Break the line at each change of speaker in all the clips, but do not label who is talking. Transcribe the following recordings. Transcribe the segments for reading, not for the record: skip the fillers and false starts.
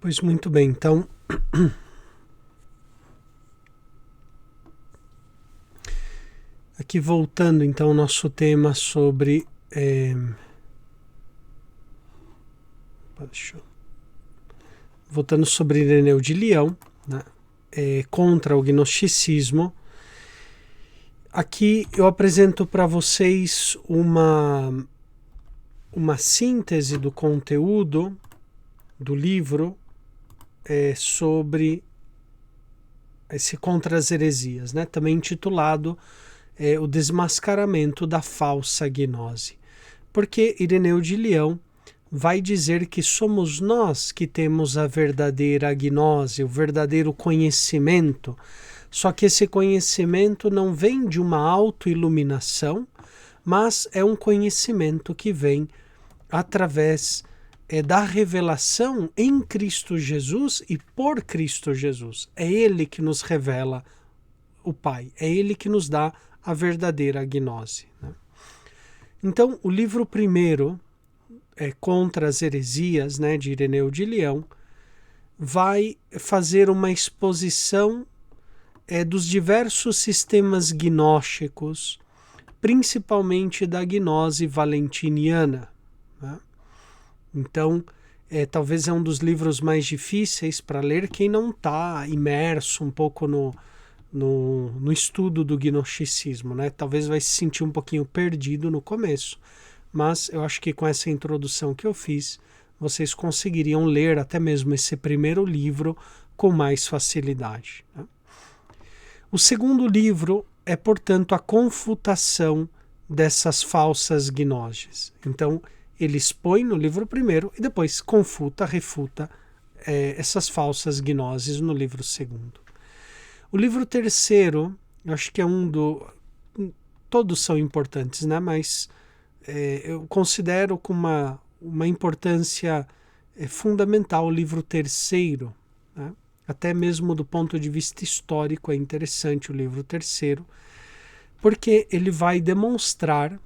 Pois muito bem, então aqui voltando então ao nosso tema sobre voltando sobre Ireneu de Leão, né, contra o gnosticismo. Aqui eu apresento para vocês uma síntese do conteúdo do livro sobre esse contra as heresias, né, também intitulado o desmascaramento da falsa gnose. Porque Ireneu de Leão vai dizer que somos nós que temos a verdadeira gnose, o verdadeiro conhecimento, só que esse conhecimento não vem de uma autoiluminação, mas é um conhecimento que vem através da revelação em Cristo Jesus e por Cristo Jesus. É Ele que nos revela o Pai, é Ele que nos dá a verdadeira gnose, né? Então, o livro primeiro, Contra as Heresias, né, de Ireneu de Leão, vai fazer uma exposição dos diversos sistemas gnósticos, principalmente da gnose valentiniana, né? Então, talvez é um dos livros mais difíceis para ler quem não está imerso um pouco no estudo do gnosticismo, né? Talvez vai se sentir um pouquinho perdido no começo, mas eu acho que com essa introdução que eu fiz, vocês conseguiriam ler até mesmo esse primeiro livro com mais facilidade, né? O segundo livro é, portanto, a confutação dessas falsas gnoses. Então, ele expõe no livro primeiro e depois confuta, refuta essas falsas gnoses no livro segundo. O livro terceiro, eu acho que é todos são importantes, né? Mas eu considero com uma importância fundamental o livro terceiro, né? Até mesmo do ponto de vista histórico é interessante o livro terceiro, porque ele vai demonstrar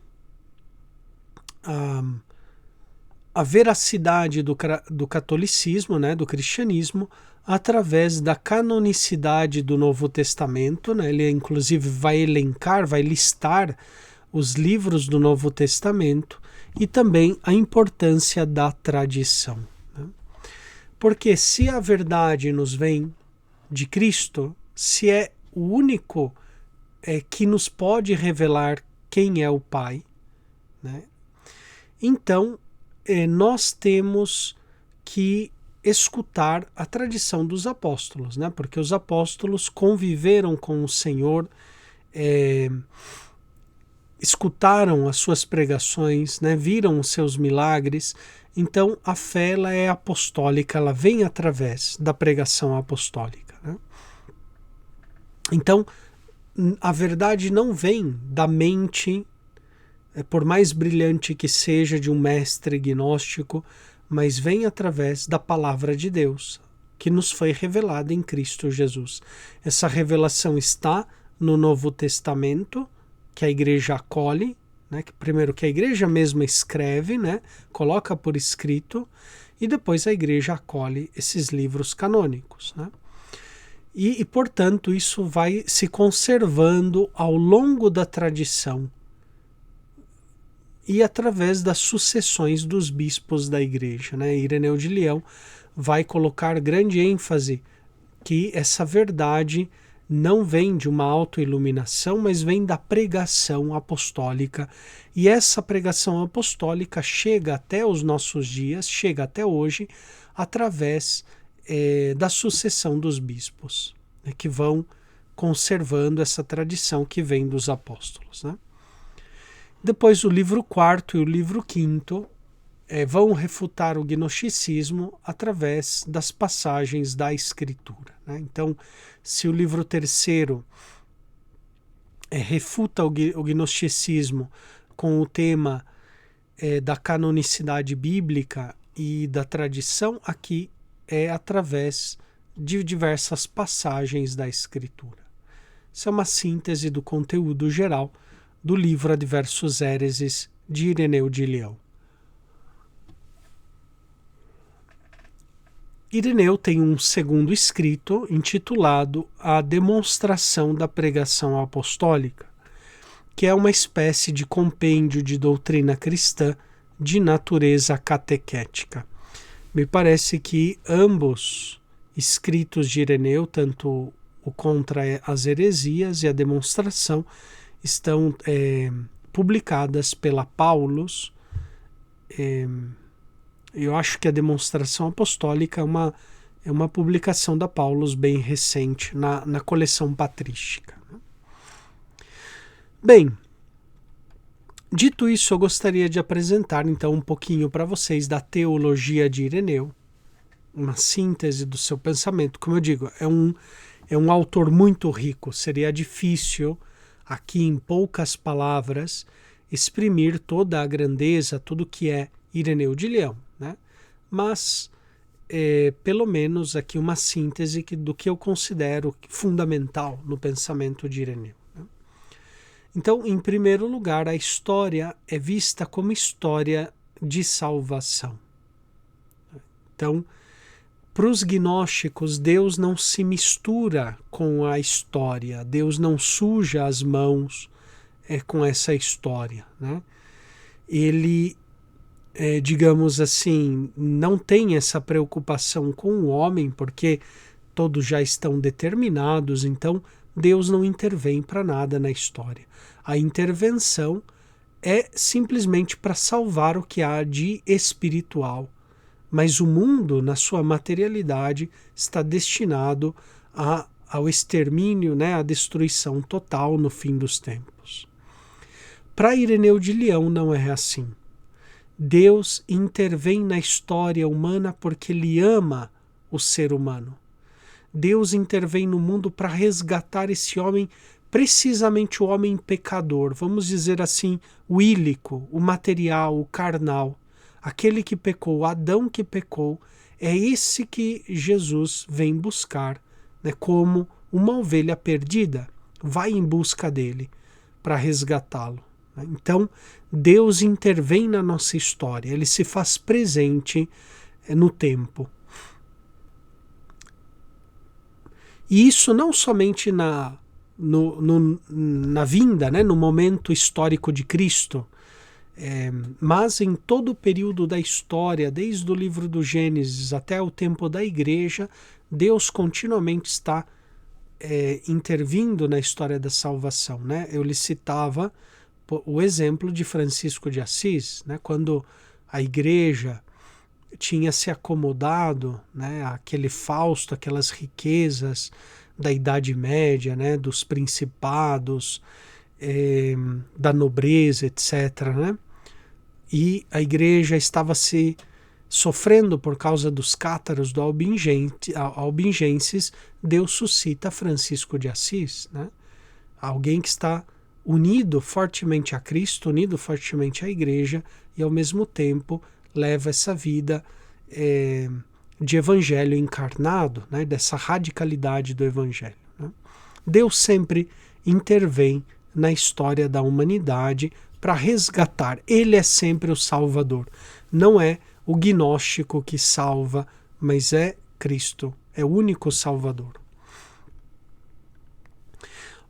a veracidade do catolicismo, né, do cristianismo, através da canonicidade do Novo Testamento, né? Ele inclusive vai elencar, vai listar os livros do Novo Testamento e também a importância da tradição, né? Porque se a verdade nos vem de Cristo, se é o único que nos pode revelar quem é o Pai, né? Então nós temos que escutar a tradição dos apóstolos, né? Porque os apóstolos conviveram com o Senhor, escutaram as suas pregações, né? Viram os seus milagres. Então a fé ela é apostólica, ela vem através da pregação apostólica, né? Então a verdade não vem da mente, por mais brilhante que seja, de um mestre gnóstico, mas vem através da palavra de Deus, que nos foi revelada em Cristo Jesus. Essa revelação está no Novo Testamento, que a igreja acolhe, né? Primeiro que a igreja mesma escreve, né? Coloca por escrito, e depois a igreja acolhe esses livros canônicos, né? E, portanto, isso vai se conservando ao longo da tradição e através das sucessões dos bispos da igreja, né? Ireneu de Leão vai colocar grande ênfase que essa verdade não vem de uma autoiluminação, mas vem da pregação apostólica. E essa pregação apostólica chega até os nossos dias, chega até hoje, através da sucessão dos bispos, né, que vão conservando essa tradição que vem dos apóstolos, né? Depois o livro quarto e o livro quinto vão refutar o gnosticismo através das passagens da Escritura, né? Então, se o livro terceiro refuta o gnosticismo com o tema da canonicidade bíblica e da tradição, aqui é através de diversas passagens da Escritura. Isso é uma síntese do conteúdo geral do livro Adversus Hereses de Ireneu de Leão. Ireneu tem um segundo escrito intitulado A Demonstração da Pregação Apostólica, que é uma espécie de compêndio de doutrina cristã de natureza catequética. Me parece que ambos escritos de Ireneu, tanto o Contra as Heresias e a Demonstração, estão publicadas pela Paulus. Eu acho que a Demonstração Apostólica é uma publicação da Paulus bem recente, na coleção patrística. Bem, dito isso, eu gostaria de apresentar então um pouquinho para vocês da teologia de Ireneu, uma síntese do seu pensamento. Como eu digo, é um autor muito rico, seria difícil aqui em poucas palavras exprimir toda a grandeza, tudo que é Ireneu de Leão, né? Mas pelo menos aqui uma síntese do que eu considero fundamental no pensamento de Ireneu. Né? Então, em primeiro lugar, a história é vista como história de salvação. Então, para os gnósticos, Deus não se mistura com a história, Deus não suja as mãos com essa história, né? Ele, digamos assim, não tem essa preocupação com o homem, porque todos já estão determinados, então Deus não intervém para nada na história. A intervenção é simplesmente para salvar o que há de espiritual, mas o mundo, na sua materialidade, está destinado ao extermínio, né, à destruição total no fim dos tempos. Para Ireneu de Leão não é assim. Deus intervém na história humana porque Ele ama o ser humano. Deus intervém no mundo para resgatar esse homem, precisamente o homem pecador, vamos dizer assim, o ílico, o material, o carnal. Aquele que pecou, Adão que pecou, é esse que Jesus vem buscar, né, como uma ovelha perdida, vai em busca dele para resgatá-lo. Então, Deus intervém na nossa história, ele se faz presente no tempo. E isso não somente na vinda, né, no momento histórico de Cristo, mas em todo o período da história, desde o livro do Gênesis até o tempo da Igreja, Deus continuamente está intervindo na história da salvação, né? Eu lhe citava o exemplo de Francisco de Assis, né? Quando a Igreja tinha se acomodado, né, àquele Fausto, aquelas riquezas da Idade Média, né, dos principados, da nobreza, etc., né? E a Igreja estava se sofrendo por causa dos cátaros do Albingenses. Deus suscita Francisco de Assis, né? Alguém que está unido fortemente a Cristo, unido fortemente à Igreja, e ao mesmo tempo leva essa vida de evangelho encarnado, né? Dessa radicalidade do evangelho, né? Deus sempre intervém na história da humanidade para resgatar. Ele é sempre o Salvador. Não é o gnóstico que salva, mas é Cristo. É o único Salvador.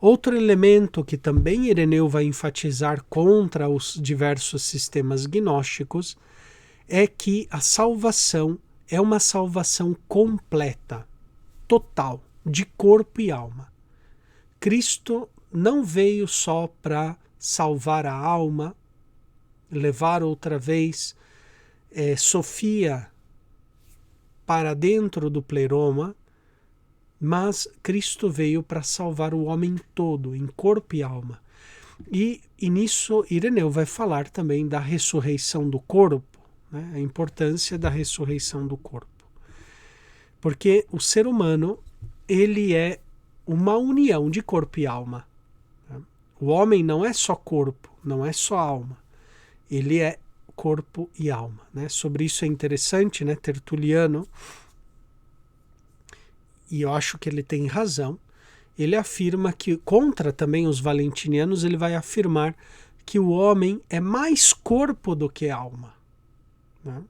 Outro elemento que também Ireneu vai enfatizar contra os diversos sistemas gnósticos é que a salvação é uma salvação completa, total, de corpo e alma. Cristo não veio só para salvar a alma, levar outra vez Sofia para dentro do pleroma, mas Cristo veio para salvar o homem todo, em corpo e alma. E nisso Ireneu vai falar também da ressurreição do corpo, né? A importância da ressurreição do corpo. Porque o ser humano, ele é uma união de corpo e alma. O homem não é só corpo, não é só alma. Ele é corpo e alma, né? Sobre isso é interessante, né? Tertuliano, e eu acho que ele tem razão, ele afirma que, contra também os valentinianos, ele vai afirmar que o homem é mais corpo do que alma, né?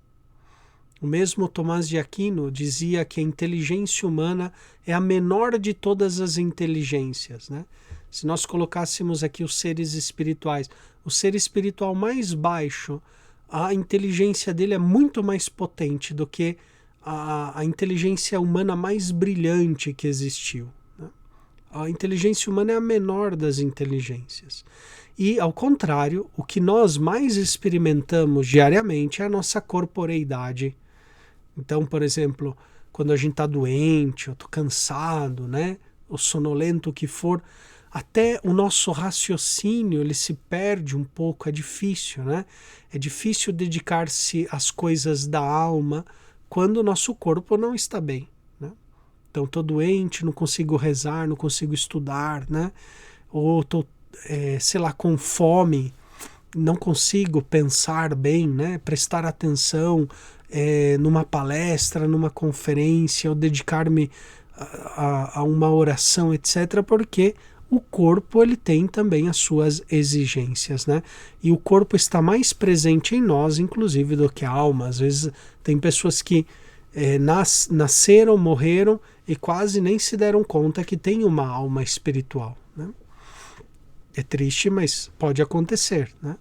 O mesmo Tomás de Aquino dizia que a inteligência humana é a menor de todas as inteligências, né? Se nós colocássemos aqui os seres espirituais, o ser espiritual mais baixo, a inteligência dele é muito mais potente do que a inteligência humana mais brilhante que existiu, né? A inteligência humana é a menor das inteligências. E, ao contrário, o que nós mais experimentamos diariamente é a nossa corporeidade. Então, por exemplo, quando a gente está doente, ou tô cansado, né, ou sonolento, o que for, até o nosso raciocínio ele se perde um pouco, é difícil, né? É difícil dedicar-se às coisas da alma quando o nosso corpo não está bem, né? Então, estou doente, não consigo rezar, não consigo estudar, né? Ou estou, sei lá, com fome, não consigo pensar bem, né? Prestar atenção numa palestra, numa conferência, ou dedicar-me a uma oração, etc., porque o corpo ele tem também as suas exigências, né? E o corpo está mais presente em nós, inclusive, do que a alma. Às vezes tem pessoas que nasceram, morreram e quase nem se deram conta que tem uma alma espiritual, né? É triste, mas pode acontecer, né?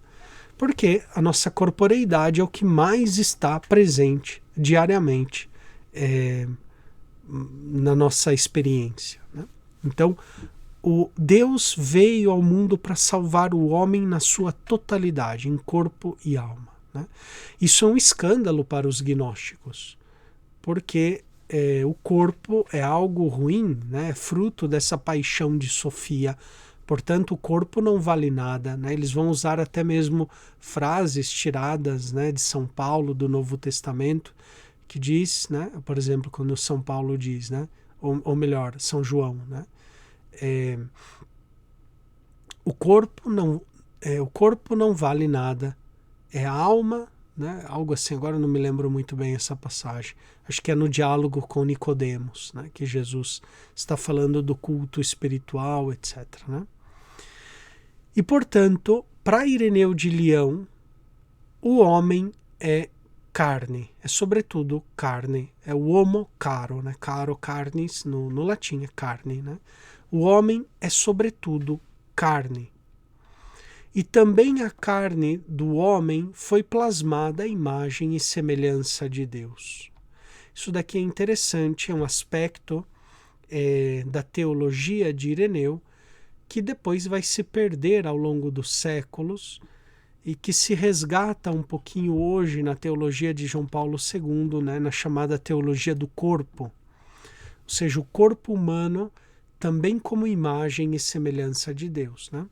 Porque a nossa corporeidade é o que mais está presente diariamente na nossa experiência, né? Então, o Deus veio ao mundo para salvar o homem na sua totalidade, em corpo e alma, né? Isso é um escândalo para os gnósticos, porque o corpo é algo ruim, né? É fruto dessa paixão de Sofia. Portanto, o corpo não vale nada, né? Eles vão usar até mesmo frases tiradas, né, de São Paulo, do Novo Testamento, que diz, né, por exemplo, quando São Paulo diz, né, ou melhor, São João, né, o corpo não vale nada, é a alma, né, algo assim. Agora eu não me lembro muito bem essa passagem. Acho que é no diálogo com Nicodemos, né, que Jesus está falando do culto espiritual, etc., né? E, portanto, para Ireneu de Leão, o homem é carne, é sobretudo carne, é o homo caro, né? Caro, carnis, no latim é carne, né? O homem é sobretudo carne. E também a carne do homem foi plasmada à imagem e semelhança de Deus. Isso daqui é interessante, é um aspecto da teologia de Ireneu, que depois vai se perder ao longo dos séculos e que se resgata um pouquinho hoje na teologia de João Paulo II, né, na chamada teologia do corpo. Ou seja, o corpo humano também como imagem e semelhança de Deus, né?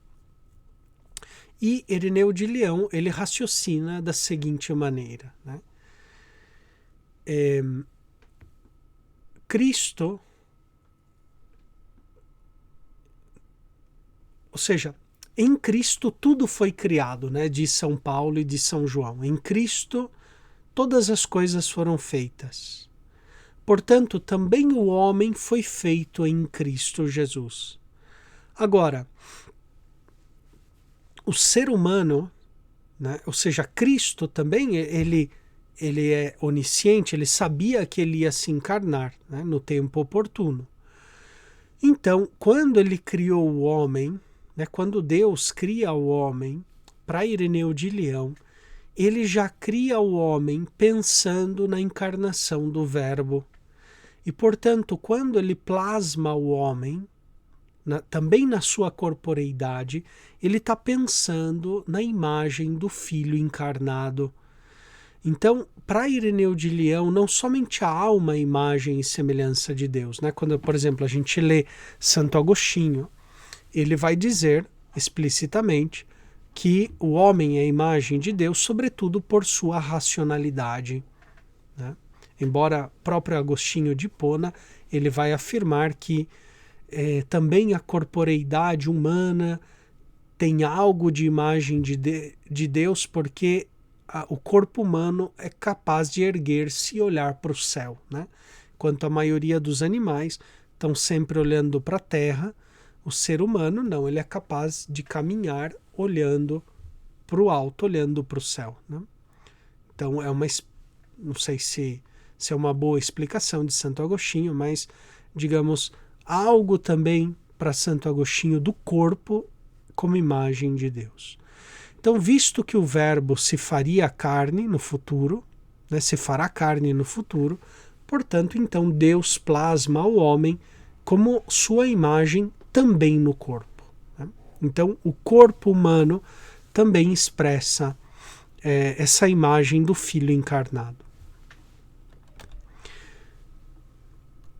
E Ireneu de Leão, ele raciocina da seguinte maneira, né? Cristo, ou seja, em Cristo tudo foi criado, né? De São Paulo e de São João. Em Cristo todas as coisas foram feitas. Portanto, também o homem foi feito em Cristo Jesus. Agora, o ser humano, né? Ou seja, Cristo também, ele é onisciente, ele sabia que ele ia se encarnar, né, no tempo oportuno. Então, quando ele criou o homem, né, quando Deus cria o homem, para Ireneu de Leão, ele já cria o homem pensando na encarnação do Verbo. E, portanto, quando ele plasma o homem, também na sua corporeidade, ele está pensando na imagem do Filho encarnado. Então, para Ireneu de Leão, não somente a alma é imagem e semelhança de Deus, né? Quando, por exemplo, a gente lê Santo Agostinho, ele vai dizer explicitamente que o homem é a imagem de Deus, sobretudo por sua racionalidade, né? Embora próprio Agostinho de Hipona, ele vai afirmar que também a corporeidade humana tem algo de imagem de Deus, porque o corpo humano é capaz de erguer-se e olhar para o céu, né? Enquanto a maioria dos animais estão sempre olhando para a terra, o ser humano não, ele é capaz de caminhar olhando para o alto, olhando para o céu, né? Então é não sei se é uma boa explicação de Santo Agostinho, mas, digamos, algo também para Santo Agostinho do corpo como imagem de Deus. Então, visto que o Verbo se faria carne no futuro, né, se fará carne no futuro, portanto, então Deus plasma o homem como sua imagem também no corpo. Né? Então, o corpo humano também expressa essa imagem do Filho encarnado.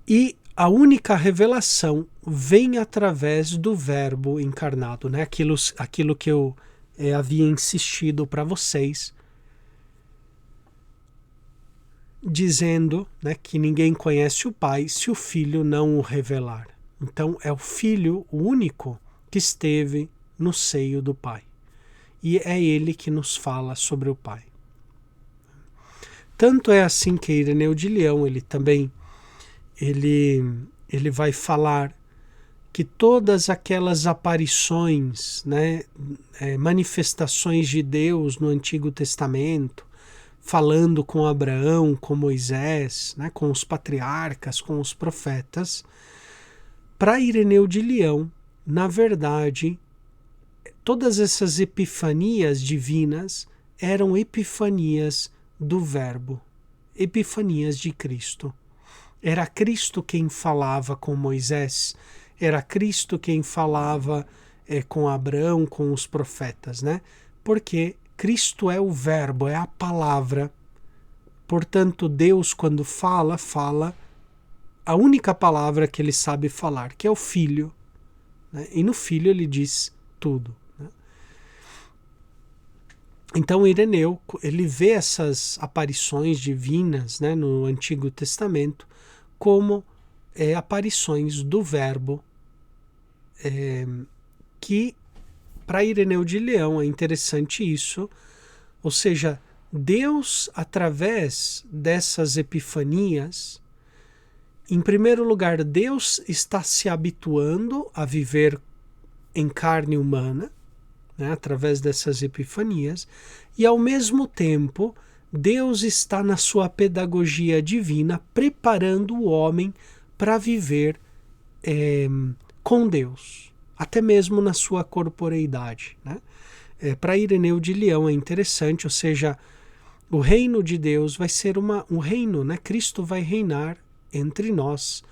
E a única revelação vem através do Verbo encarnado, né? Aquilo que eu havia insistido para vocês, dizendo, né, que ninguém conhece o Pai se o Filho não o revelar. Então é o Filho o único que esteve no seio do Pai. E é ele que nos fala sobre o Pai. Tanto é assim que Ireneu de Leão, ele vai falar que todas aquelas aparições, né, manifestações de Deus no Antigo Testamento, falando com Abraão, com Moisés, né, com os patriarcas, com os profetas, para Ireneu de Leão, na verdade, todas essas epifanias divinas eram epifanias do Verbo, epifanias de Cristo. Era Cristo quem falava com Moisés, era Cristo quem falava com Abraão, com os profetas, né? Porque Cristo é o Verbo, é a palavra. Portanto, Deus, quando fala a única palavra que ele sabe falar, que é o Filho. Né? E no Filho ele diz tudo. Né? Então, Ireneu, ele vê essas aparições divinas, né, no Antigo Testamento como aparições do Verbo, que para Ireneu de Leão é interessante isso, ou seja, Deus, através dessas epifanias, em primeiro lugar, Deus está se habituando a viver em carne humana, né, através dessas epifanias, e ao mesmo tempo, Deus está na sua pedagogia divina preparando o homem para viver com Deus, até mesmo na sua corporeidade. Né? Para Ireneu de Leão é interessante, ou seja, o reino de Deus vai ser um reino, né? Cristo vai reinar entre nós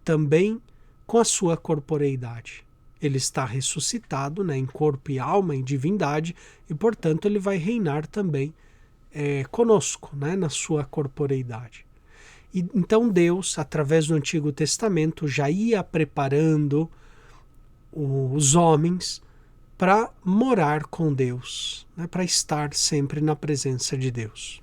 também com a sua corporeidade. Ele está ressuscitado, né, em corpo e alma, em divindade, e portanto ele vai reinar também conosco, né, na sua corporeidade. E então Deus, através do Antigo Testamento, já ia preparando os homens para morar com Deus, né, para estar sempre na presença de Deus.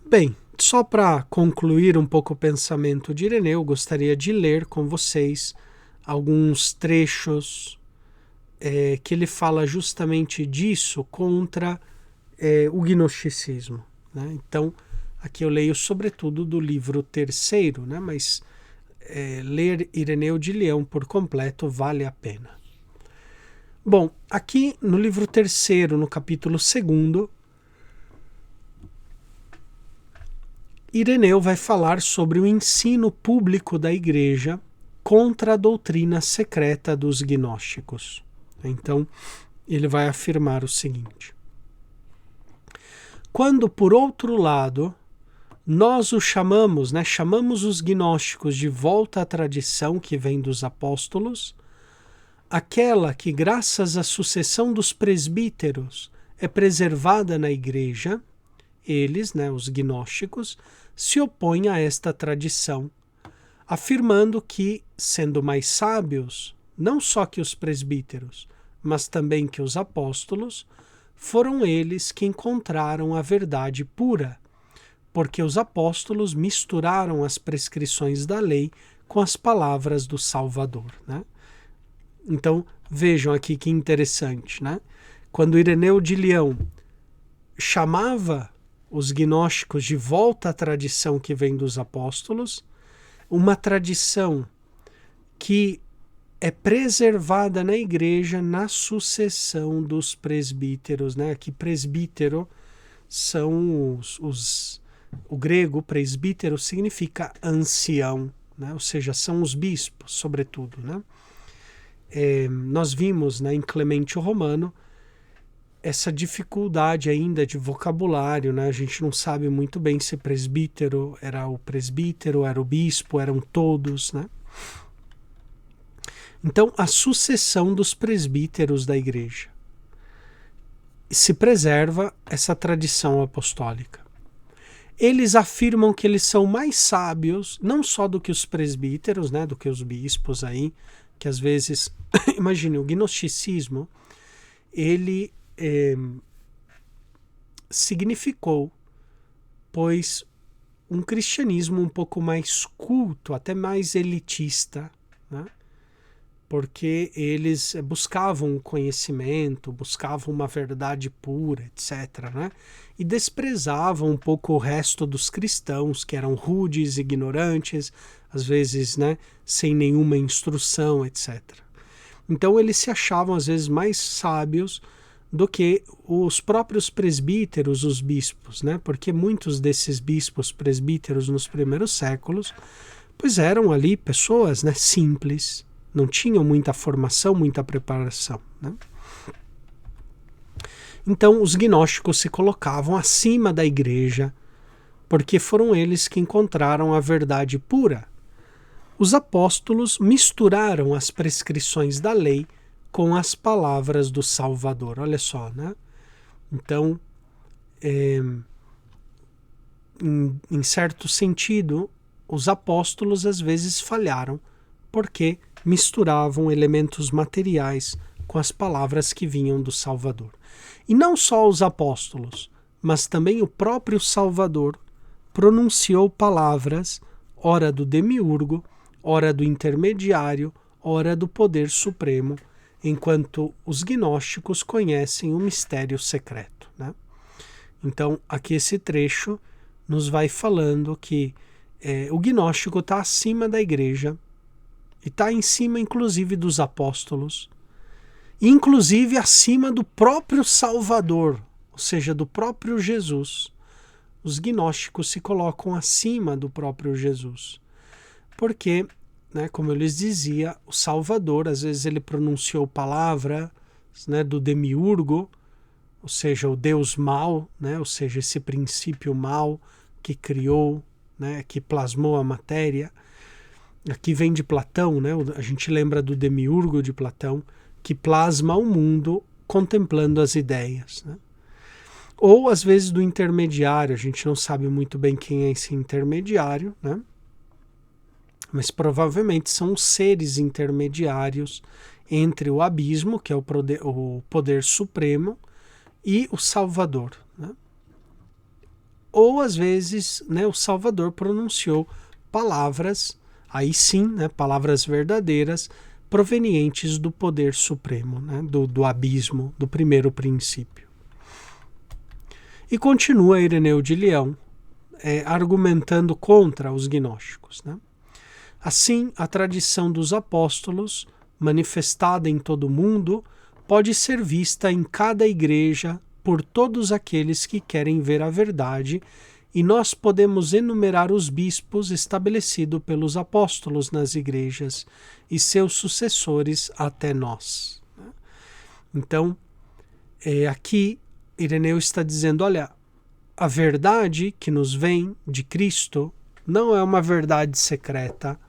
Bem, só para concluir um pouco o pensamento de Ireneu, gostaria de ler com vocês alguns trechos que ele fala justamente disso contra o gnosticismo. Né? Então, aqui eu leio sobretudo do livro terceiro, né? Mas ler Ireneu de Leão por completo vale a pena. Bom, aqui no livro terceiro, no capítulo 2, Ireneu vai falar sobre o ensino público da Igreja contra a doutrina secreta dos gnósticos. Então, ele vai afirmar o seguinte: quando, por outro lado, nós os chamamos os gnósticos de volta à tradição que vem dos apóstolos, aquela que, graças à sucessão dos presbíteros, é preservada na Igreja, eles, os gnósticos, se opõem a esta tradição, afirmando que, sendo mais sábios, não só que os presbíteros, mas também que os apóstolos, foram eles que encontraram a verdade pura, porque os apóstolos misturaram as prescrições da lei com as palavras do Salvador. Né? Então, vejam aqui que interessante. Né? Quando Ireneu de Leão chamava os gnósticos de volta à tradição que vem dos apóstolos, uma tradição que é preservada na Igreja na sucessão dos presbíteros. Né? Aqui presbítero são o grego presbítero significa ancião, né? Ou seja, são os bispos, sobretudo, né? Nós vimos, né, em Clemente o Romano essa dificuldade ainda de vocabulário, né? A gente não sabe muito bem se presbítero, era o bispo, eram todos, né? Então, a sucessão dos presbíteros da igreja. Se preserva essa tradição apostólica. Eles afirmam que eles são mais sábios, não só do que os presbíteros, né, do que os bispos aí, que às vezes, imagine, o gnosticismo, ele significou, pois, um cristianismo um pouco mais culto, até mais elitista, né? Porque eles buscavam o conhecimento, buscavam uma verdade pura, etc., né? E desprezavam um pouco o resto dos cristãos, que eram rudes, ignorantes, às vezes, né, sem nenhuma instrução, etc. Então eles se achavam às vezes mais sábios do que os próprios presbíteros, os bispos, né? Porque muitos desses bispos presbíteros nos primeiros séculos, pois eram ali pessoas, né, simples, não tinham muita formação, muita preparação, né? Então os gnósticos se colocavam acima da igreja, porque foram eles que encontraram a verdade pura. Os apóstolos misturaram as prescrições da lei com as palavras do Salvador. Olha só, né? Então, em certo sentido, os apóstolos às vezes falharam, porque misturavam elementos materiais com as palavras que vinham do Salvador. E não só os apóstolos, mas também o próprio Salvador pronunciou palavras, ora do demiurgo, ora do intermediário, ora do poder supremo, enquanto os gnósticos conhecem o mistério secreto, né? Então, aqui esse trecho nos vai falando que o gnóstico está acima da igreja e está em cima, inclusive, dos apóstolos, e inclusive acima do próprio Salvador, ou seja, do próprio Jesus. Os gnósticos se colocam acima do próprio Jesus, porque, né, como eu lhes dizia, o Salvador, às vezes ele pronunciou palavras, né, do demiurgo, ou seja, o Deus mau, né, ou seja, esse princípio mau que criou, né, que plasmou a matéria. Aqui vem de Platão, né, a gente lembra do demiurgo de Platão, que plasma o mundo contemplando as ideias, né? Ou às vezes do intermediário, a gente não sabe muito bem quem é esse intermediário, né? Mas provavelmente são os seres intermediários entre o abismo, que é o poder supremo, e o Salvador, né? Ou às vezes, né, o Salvador pronunciou palavras, aí sim, né, palavras verdadeiras, provenientes do poder supremo, né, do abismo, do primeiro princípio. E continua Ireneu de Leão argumentando contra os gnósticos, né? Assim, a tradição dos apóstolos, manifestada em todo o mundo, pode ser vista em cada igreja por todos aqueles que querem ver a verdade, e nós podemos enumerar os bispos estabelecidos pelos apóstolos nas igrejas e seus sucessores até nós. Então, aqui Ireneu está dizendo, olha, a verdade que nos vem de Cristo não é uma verdade secreta,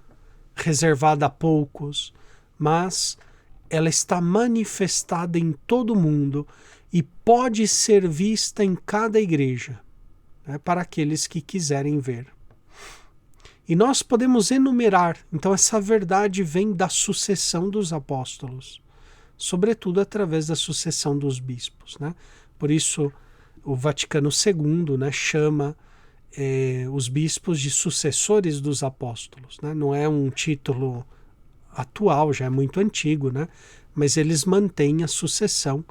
reservada a poucos, mas ela está manifestada em todo o mundo e pode ser vista em cada igreja, né, para aqueles que quiserem ver. E nós podemos enumerar, então essa verdade vem da sucessão dos apóstolos, sobretudo através da sucessão dos bispos, né? Por isso o Vaticano II, né, chama os bispos de sucessores dos apóstolos, né? Não é um título atual, já é muito antigo, né? Mas eles mantêm a sucessão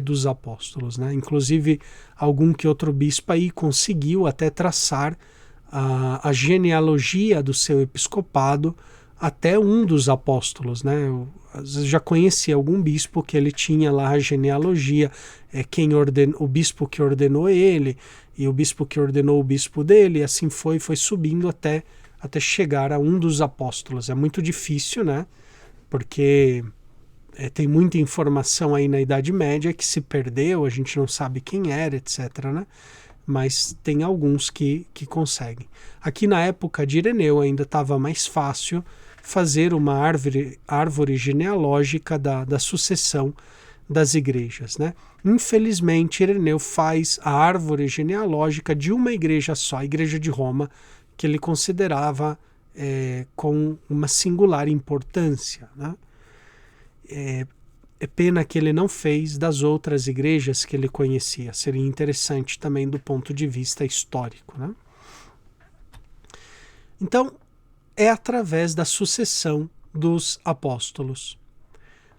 dos apóstolos, né? Inclusive algum que outro bispo aí conseguiu até traçar a genealogia do seu episcopado até um dos apóstolos, né? Eu, às vezes já conhecia algum bispo que ele tinha lá a genealogia, o bispo que ordenou ele, e o bispo que ordenou o bispo dele, e assim foi subindo até chegar a um dos apóstolos. É muito difícil, né? Porque tem muita informação aí na Idade Média que se perdeu, a gente não sabe quem era, etc., né? Mas tem alguns que conseguem. Aqui na época de Ireneu ainda estava mais fácil fazer uma árvore genealógica da sucessão das igrejas, né? Infelizmente, Ireneu faz a árvore genealógica de uma igreja só, a Igreja de Roma, que ele considerava com uma singular importância, né? É pena que ele não fez das outras igrejas que ele conhecia. Seria interessante também do ponto de vista histórico, né? Então, é através da sucessão dos apóstolos.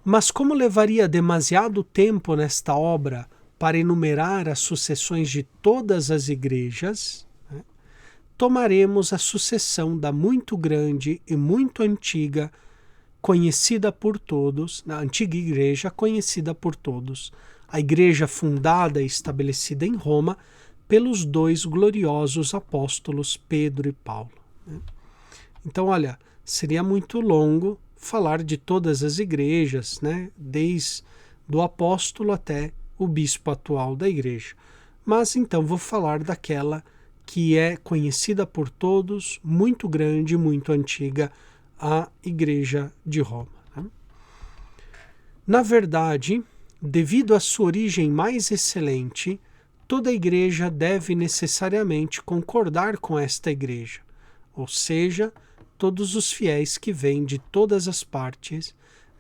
Mas como levaria demasiado tempo nesta obra para enumerar as sucessões de todas as igrejas, né, tomaremos a sucessão da muito grande e muito antiga, conhecida por todos, na antiga igreja conhecida por todos, a igreja fundada e estabelecida em Roma pelos dois gloriosos apóstolos Pedro e Paulo. Então, olha, seria muito longo falar de todas as igrejas, né? Desde o apóstolo até o bispo atual da igreja. Mas então vou falar daquela que é conhecida por todos, muito grande, muito antiga, a Igreja de Roma, né? Na verdade, devido à sua origem mais excelente, toda a igreja deve necessariamente concordar com esta igreja, ou seja, todos os fiéis que vêm de todas as partes.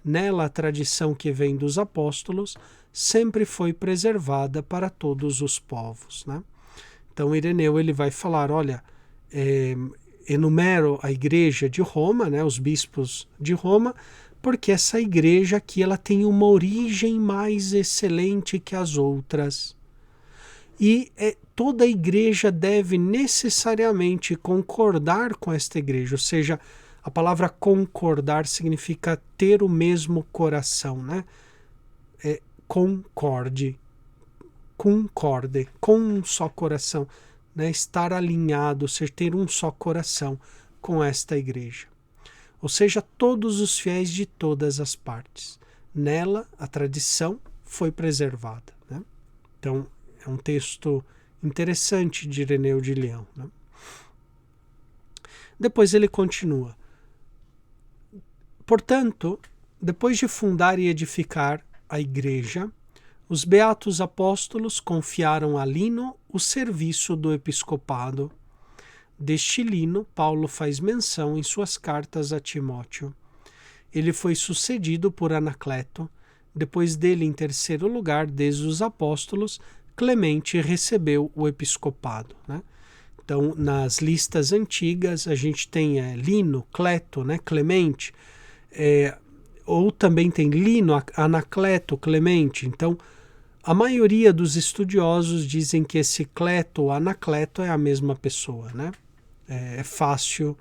Nela a tradição que vem dos apóstolos sempre foi preservada para todos os povos, né? Então Ireneu ele vai falar, olha, enumero a igreja de Roma, né, os bispos de Roma, porque essa igreja aqui ela tem uma origem mais excelente que as outras. E toda a igreja deve necessariamente concordar com esta igreja, ou seja, a palavra concordar significa ter o mesmo coração, né? Concorde, com um só coração, né? Estar alinhado, ter um só coração com esta igreja. Ou seja, todos os fiéis de todas as partes. Nela, a tradição foi preservada, né? Então, é um texto interessante de Ireneu de Leão, né? Depois ele continua. Portanto, depois de fundar e edificar a igreja, os beatos apóstolos confiaram a Lino o serviço do episcopado. Deste Lino, Paulo faz menção em suas cartas a Timóteo. Ele foi sucedido por Anacleto. Depois dele, em terceiro lugar, desde os apóstolos, Clemente recebeu o episcopado, né? Então, nas listas antigas, a gente tem Lino, Cleto, né? Clemente, ou também tem Lino, Anacleto, Clemente. Então, a maioria dos estudiosos dizem que esse Cleto ou Anacleto é a mesma pessoa, né? É fácil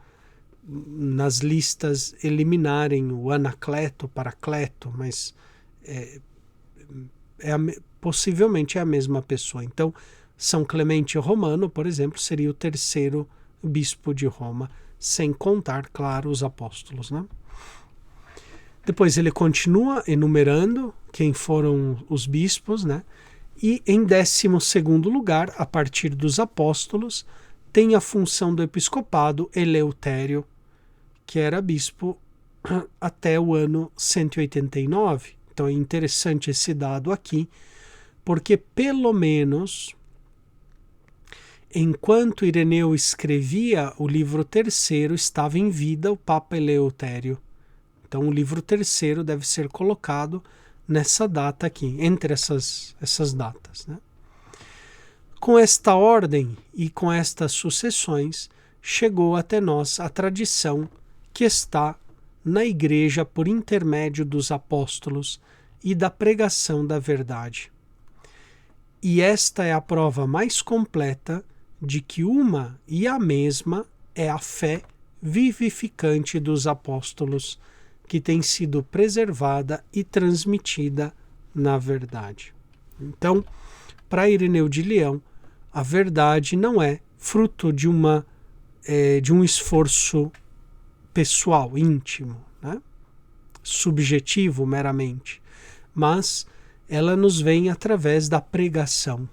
nas listas eliminarem o Anacleto para Cleto, mas possivelmente é a mesma pessoa. Então, São Clemente Romano, por exemplo, seria o terceiro bispo de Roma, sem contar, claro, os apóstolos, né? Depois ele continua enumerando quem foram os bispos, né? E em 12º lugar, a partir dos apóstolos, tem a função do episcopado Eleutério, que era bispo até o ano 189. Então é interessante esse dado aqui, porque pelo menos enquanto Ireneu escrevia o livro terceiro, estava em vida o Papa Eleutério. Então o livro terceiro deve ser colocado nessa data aqui, entre essas datas, né? Com esta ordem e com estas sucessões, chegou até nós a tradição que está na igreja por intermédio dos apóstolos e da pregação da verdade. E esta é a prova mais completa de que uma e a mesma é a fé vivificante dos apóstolos, que tem sido preservada e transmitida na verdade. Então, para Ireneu de Leão, a verdade não é fruto de um esforço pessoal, íntimo, né? Subjetivo meramente, mas ela nos vem através da pregação.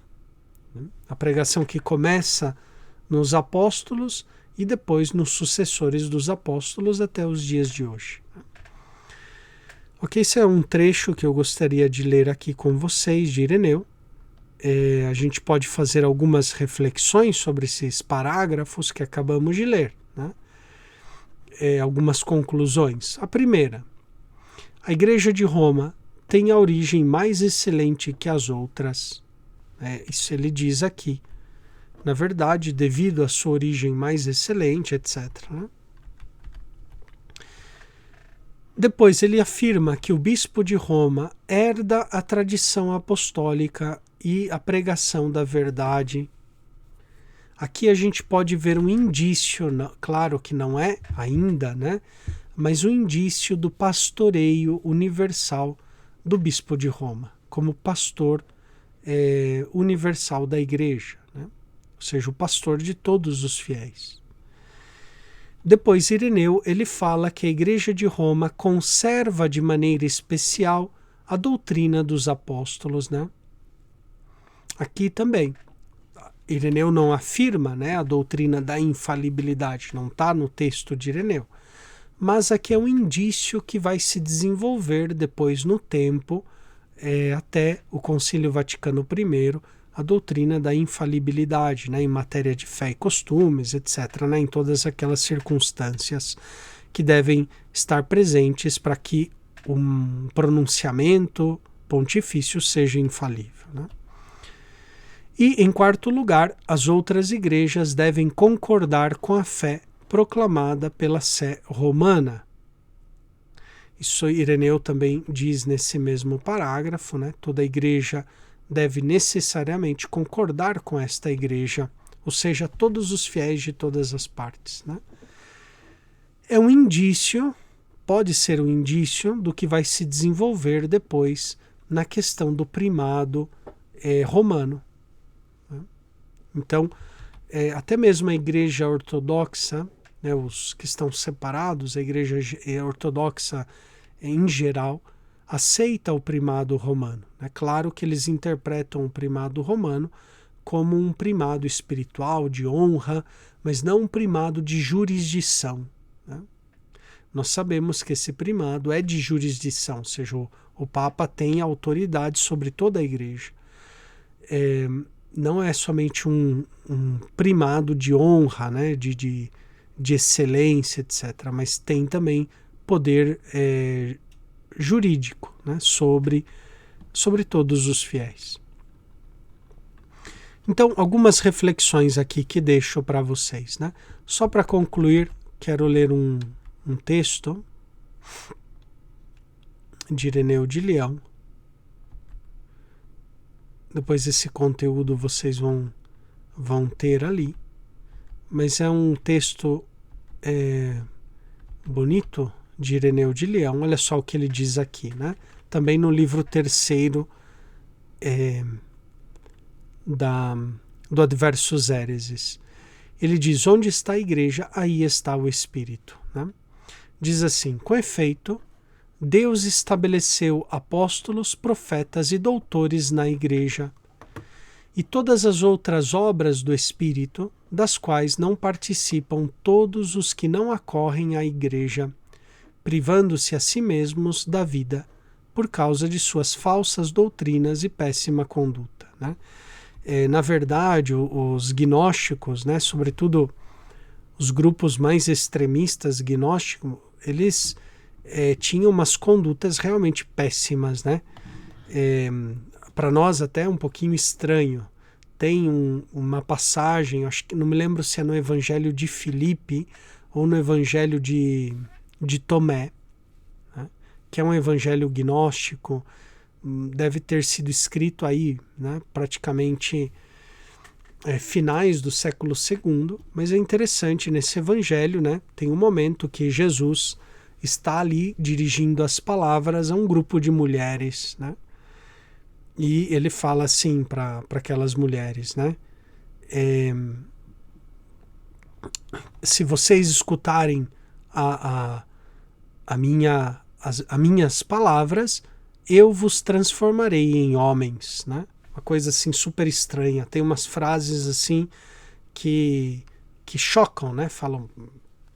A pregação que começa nos apóstolos e depois nos sucessores dos apóstolos até os dias de hoje. Ok, esse é um trecho que eu gostaria de ler aqui com vocês, de Ireneu. A gente pode fazer algumas reflexões sobre esses parágrafos que acabamos de ler, né? Algumas conclusões. A primeira: a Igreja de Roma tem a origem mais excelente que as outras. Isso ele diz aqui. Na verdade, devido à sua origem mais excelente, etc., né? Depois ele afirma que o bispo de Roma herda a tradição apostólica e a pregação da verdade. Aqui a gente pode ver um indício, claro que não é ainda, né? Mas um indício do pastoreio universal do bispo de Roma, como pastor universal da igreja, né? Ou seja, o pastor de todos os fiéis. Depois Ireneu, ele fala que a Igreja de Roma conserva de maneira especial a doutrina dos apóstolos, né? Aqui também, Ireneu não afirma, né, a doutrina da infalibilidade, não está no texto de Ireneu, mas aqui é um indício que vai se desenvolver depois no tempo, até o Concílio Vaticano I, a doutrina da infalibilidade, né, em matéria de fé e costumes, etc., né, em todas aquelas circunstâncias que devem estar presentes para que um pronunciamento pontifício seja infalível, né? E, em quarto lugar, as outras igrejas devem concordar com a fé proclamada pela Sé romana. Isso Ireneu também diz nesse mesmo parágrafo, né? Toda igreja deve necessariamente concordar com esta igreja, ou seja, todos os fiéis de todas as partes, né? É um indício, pode ser um indício do que vai se desenvolver depois na questão do primado romano, né? Então, até mesmo a igreja ortodoxa, né, os que estão separados, a igreja ortodoxa em geral, aceita o primado romano. É claro que eles interpretam o primado romano como um primado espiritual, de honra, mas não um primado de jurisdição, né? Nós sabemos que esse primado é de jurisdição, ou seja, o Papa tem autoridade sobre toda a igreja. Não é somente um primado de honra, né, de excelência, etc., mas tem também poder jurídico, né, sobre todos os fiéis. Então, algumas reflexões aqui que deixo para vocês, né? Só para concluir, quero ler um texto de Ireneu de Leão. Depois esse conteúdo vocês vão ter ali, mas é um texto bonito de Ireneu de Leão. Olha só o que ele diz aqui, né? Também no livro terceiro do Adversus Hereses. Ele diz: onde está a igreja, aí está o Espírito, né? Diz assim: com efeito, Deus estabeleceu apóstolos, profetas e doutores na igreja, e todas as outras obras do Espírito, das quais não participam todos os que não acorrem à igreja, privando-se a si mesmos da vida, por causa de suas falsas doutrinas e péssima conduta, né? Na verdade, os gnósticos, né, sobretudo os grupos mais extremistas gnósticos, eles tinham umas condutas realmente péssimas, né? Para nós até um pouquinho estranho. Tem uma passagem, acho que não me lembro se é no Evangelho de Filipe ou no Evangelho de Tomé, né, que é um evangelho gnóstico, deve ter sido escrito aí, né, praticamente finais do século II, mas é interessante nesse evangelho, né? Tem um momento que Jesus está ali dirigindo as palavras a um grupo de mulheres, né? E ele fala assim para aquelas mulheres, né? Se vocês escutarem as minhas palavras, eu vos transformarei em homens, né? Uma coisa assim super estranha. Tem umas frases assim que chocam, né? Falam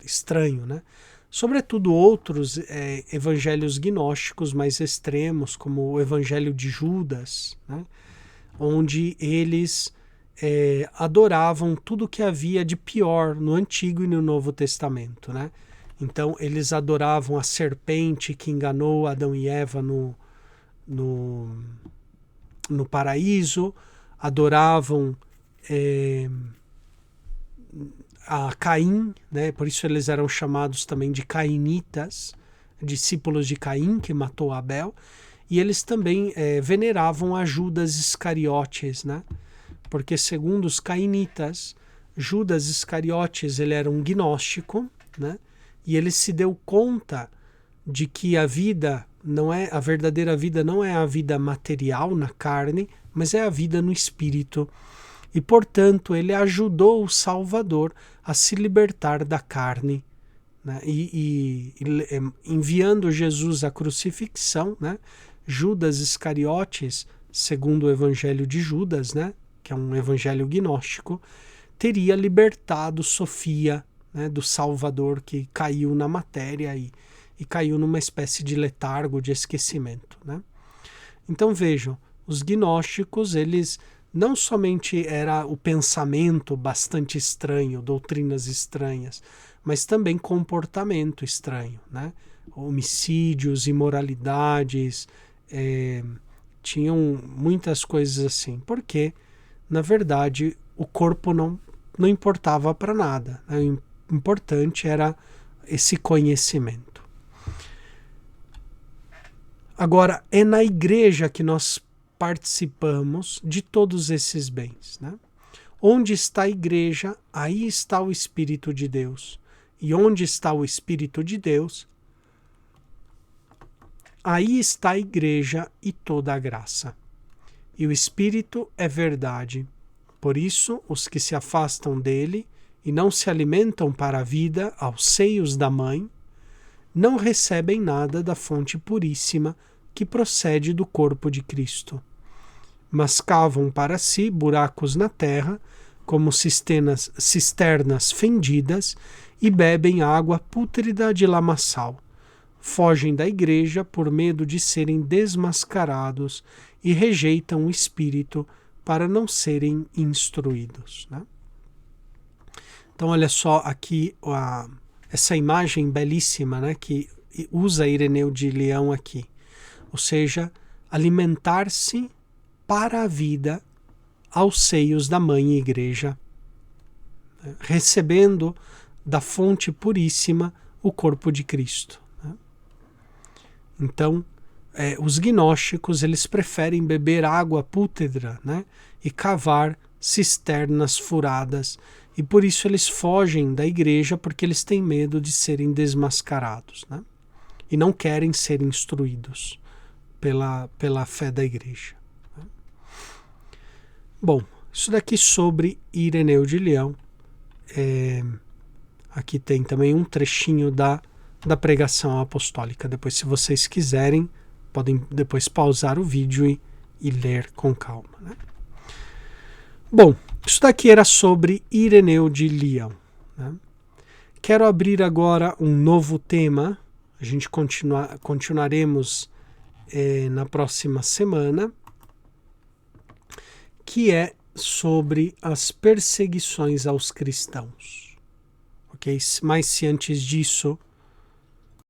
estranho, né? Sobretudo outros evangelhos gnósticos mais extremos, como o evangelho de Judas, né? Onde eles adoravam tudo que havia de pior no Antigo e no Novo Testamento, né? Então eles adoravam a serpente que enganou Adão e Eva no paraíso, adoravam a Caim, né? Por isso eles eram chamados também de cainitas, discípulos de Caim, que matou Abel, e eles também veneravam a Judas Iscariotes, né? Porque segundo os cainitas, Judas Iscariotes ele era um gnóstico, né? E ele se deu conta de que a vida não é a verdadeira vida, não é a vida material na carne, mas é a vida no espírito. E portanto ele ajudou o Salvador a se libertar da carne, né? E enviando Jesus à crucifixão, né? Judas Iscariotes, segundo o Evangelho de Judas, né? Que é um evangelho gnóstico, teria libertado Sofia, né? Do Salvador que caiu na matéria e caiu numa espécie de letargo, de esquecimento, né? Então vejam, os gnósticos, eles não somente era o pensamento bastante estranho, doutrinas estranhas, mas também comportamento estranho, né? Homicídios, imoralidades, tinham muitas coisas assim, porque na verdade o corpo não importava para nada, né? O importante era esse conhecimento. Agora, é na igreja que nós participamos de todos esses bens, né? Onde está a igreja, aí está o Espírito de Deus. E onde está o Espírito de Deus, aí está a igreja e toda a graça. E o Espírito é verdade. Por isso, os que se afastam dele e não se alimentam para a vida aos seios da mãe, não recebem nada da fonte puríssima que procede do corpo de Cristo, mas cavam para si buracos na terra, como cisternas fendidas, e bebem água pútrida de lamaçal. Fogem da igreja por medo de serem desmascarados e rejeitam o Espírito para não serem instruídos, né? Então olha só aqui essa imagem belíssima, né, que usa Ireneu de Leão aqui. Ou seja, alimentar-se para a vida aos seios da mãe igreja, recebendo da fonte puríssima o corpo de Cristo, né? Então, os gnósticos, eles preferem beber água pútrida, né, e cavar cisternas furadas, e por isso eles fogem da igreja, porque eles têm medo de serem desmascarados, né, e não querem ser instruídos pela fé da igreja. Bom, isso daqui sobre Ireneu de Leão. Aqui tem também um trechinho da pregação apostólica. Depois, se vocês quiserem, podem depois pausar o vídeo e ler com calma, né? Bom, isso daqui era sobre Ireneu de Leão, né? Quero abrir agora um novo tema. A gente continuaremos na próxima semana, que é sobre as perseguições aos cristãos. Ok? Mas se antes disso